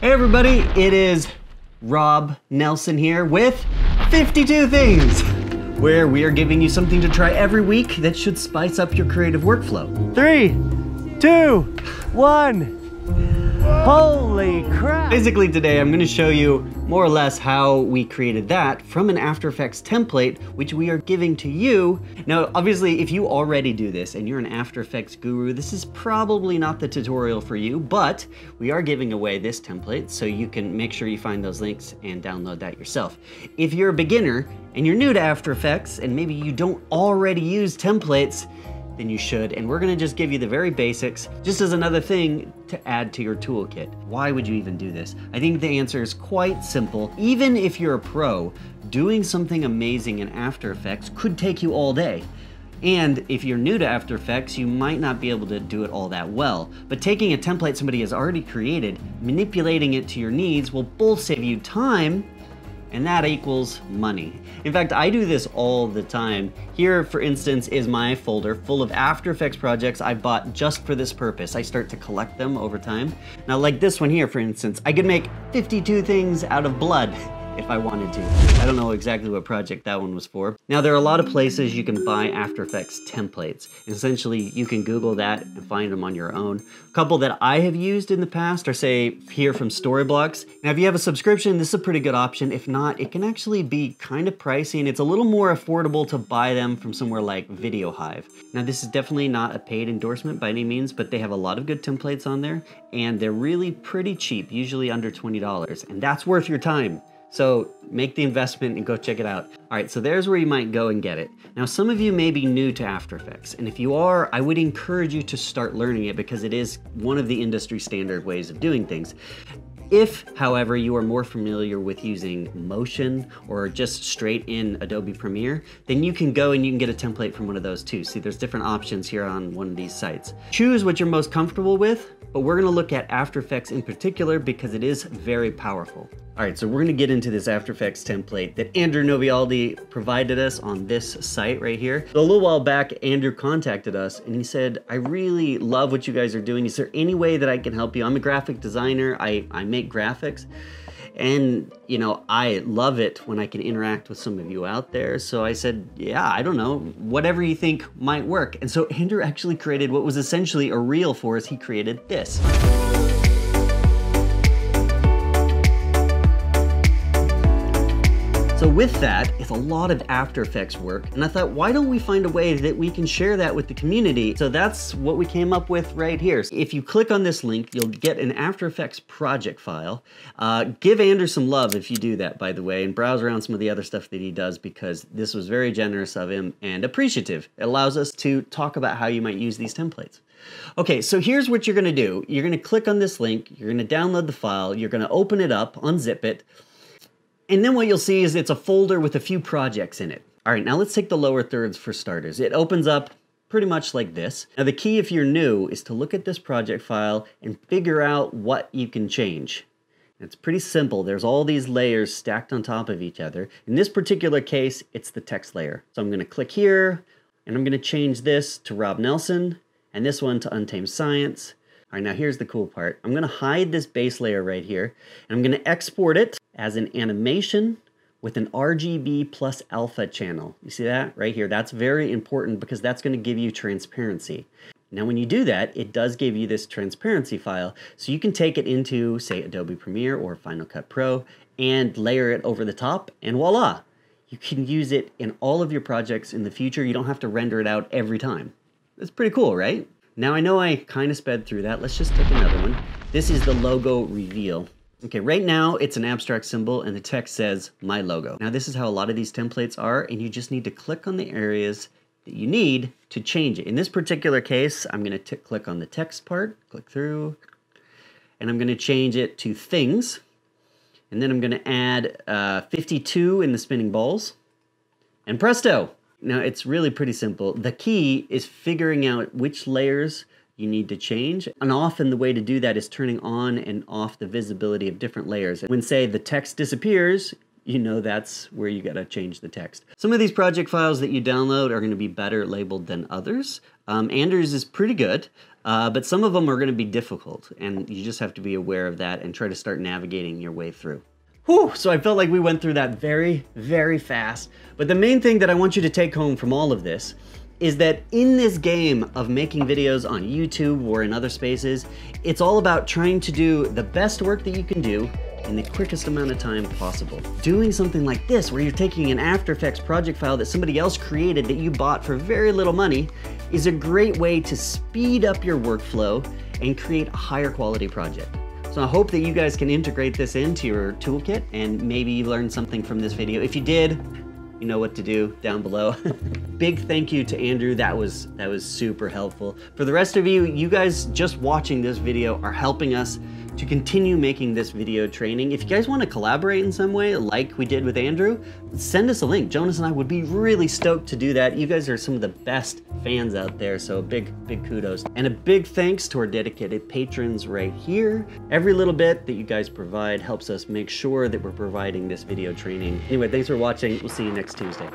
Hey everybody, it is Rob Nelson here with 52 Things, where we are giving you something to try every week that should spice up your creative workflow. 3, 2, 1. Holy crap! Basically today I'm going to show you more or less how we created that from an After Effects template, which we are giving to you. Now, obviously, if you already do this and you're an After Effects guru, this is probably not the tutorial for you, but we are giving away this template so you can make sure you find those links and download that yourself. If you're a beginner and you're new to After Effects and maybe you don't already use templates, then you should, and we're gonna just give you the very basics, just as another thing to add to your toolkit. Why would you even do this? I think the answer is quite simple. Even if you're a pro, doing something amazing in After Effects could take you all day. And if you're new to After Effects, you might not be able to do it all that well. But taking a template somebody has already created, manipulating it to your needs will both save you time, and that equals money. In fact, I do this all the time. Here, for instance, is my folder full of After Effects projects I bought just for this purpose. I start to collect them over time. Now, like this one here, for instance, I could make 52 things out of blood if I wanted to. I don't know exactly what project that one was for. Now, there are a lot of places you can buy After Effects templates. Essentially, you can Google that and find them on your own. A couple that I have used in the past are, say, here from Storyblocks. Now, if you have a subscription, this is a pretty good option. If not, it can actually be kind of pricey, and it's a little more affordable to buy them from somewhere like Video Hive. Now, this is definitely not a paid endorsement by any means, but they have a lot of good templates on there, and they're really pretty cheap, usually under $20, and that's worth your time. So make the investment and go check it out. All right, so there's where you might go and get it. Now, some of you may be new to After Effects, and if you are, I would encourage you to start learning it because it is one of the industry standard ways of doing things. If, however, you are more familiar with using Motion or just straight in Adobe Premiere, then you can go and you can get a template from one of those too. See, there's different options here on one of these sites. Choose what you're most comfortable with, but we're gonna look at After Effects in particular because it is very powerful. All right, so we're gonna get into this After Effects template that Andrew Novialdi provided us on this site right here. So a little while back, Andrew contacted us and he said, I really love what you guys are doing. Is there any way that I can help you? I'm a graphic designer, I make graphics. And, you know, I love it when I can interact with some of you out there. So I said, yeah, I don't know, whatever you think might work. And so Andrew actually created what was essentially a reel for us. He created this. So with that, it's a lot of After Effects work, and I thought, why don't we find a way that we can share that with the community? So that's what we came up with right here. If you click on this link, you'll get an After Effects project file. Give Andrew some love if you do that, by the way, and browse around some of the other stuff that he does because this was very generous of him and appreciative. It allows us to talk about how you might use these templates. Okay, so here's what you're gonna do. You're gonna click on this link, you're gonna download the file, you're gonna open it up, unzip it, and then what you'll see is it's a folder with a few projects in it. All right, now let's take the lower thirds for starters. It opens up pretty much like this. Now the key if you're new is to look at this project file and figure out what you can change. It's pretty simple. There's all these layers stacked on top of each other. In this particular case, it's the text layer. So I'm gonna click here and I'm gonna change this to Rob Nelson and this one to Untamed Science. All right, now here's the cool part. I'm gonna hide this base layer right here and I'm gonna export it as an animation with an RGB plus alpha channel. You see that right here? That's very important because that's gonna give you transparency. Now when you do that, it does give you this transparency file, so you can take it into, say, Adobe Premiere or Final Cut Pro and layer it over the top, and voila! You can use it in all of your projects in the future. You don't have to render it out every time. That's pretty cool, right? Now I know I kind of sped through that. Let's just take another one. This is the logo reveal. Okay, right now it's an abstract symbol and the text says my logo. Now this is how a lot of these templates are, and you just need to click on the areas that you need to change it. In this particular case, I'm gonna click on the text part, click through, and I'm gonna change it to things. And then I'm gonna add 52 in the spinning balls, and presto! Now it's really pretty simple. The key is figuring out which layers you need to change. And often the way to do that is turning on and off the visibility of different layers. When, say, the text disappears, you know that's where you gotta change the text. Some of these project files that you download are gonna be better labeled than others. Andrew's is pretty good, but some of them are gonna be difficult, and you just have to be aware of that and try to start navigating your way through. Whew, so I felt like we went through that very, very fast. But the main thing that I want you to take home from all of this is that in this game of making videos on YouTube or in other spaces, it's all about trying to do the best work that you can do in the quickest amount of time possible. Doing something like this, where you're taking an After Effects project file that somebody else created that you bought for very little money, is a great way to speed up your workflow and create a higher quality project. So I hope that you guys can integrate this into your toolkit and maybe you learned something from this video. If you did, you know what to do down below. Big thank you to Andrew, that was super helpful. For the rest of you, you guys just watching this video are helping us to continue making this video training. If you guys want to collaborate in some way, like we did with Andrew, send us a link. Jonas and I would be really stoked to do that. You guys are some of the best fans out there, so big kudos. And a big thanks to our dedicated patrons right here. Every little bit that you guys provide helps us make sure that we're providing this video training. Anyway, thanks for watching. We'll see you next Tuesday.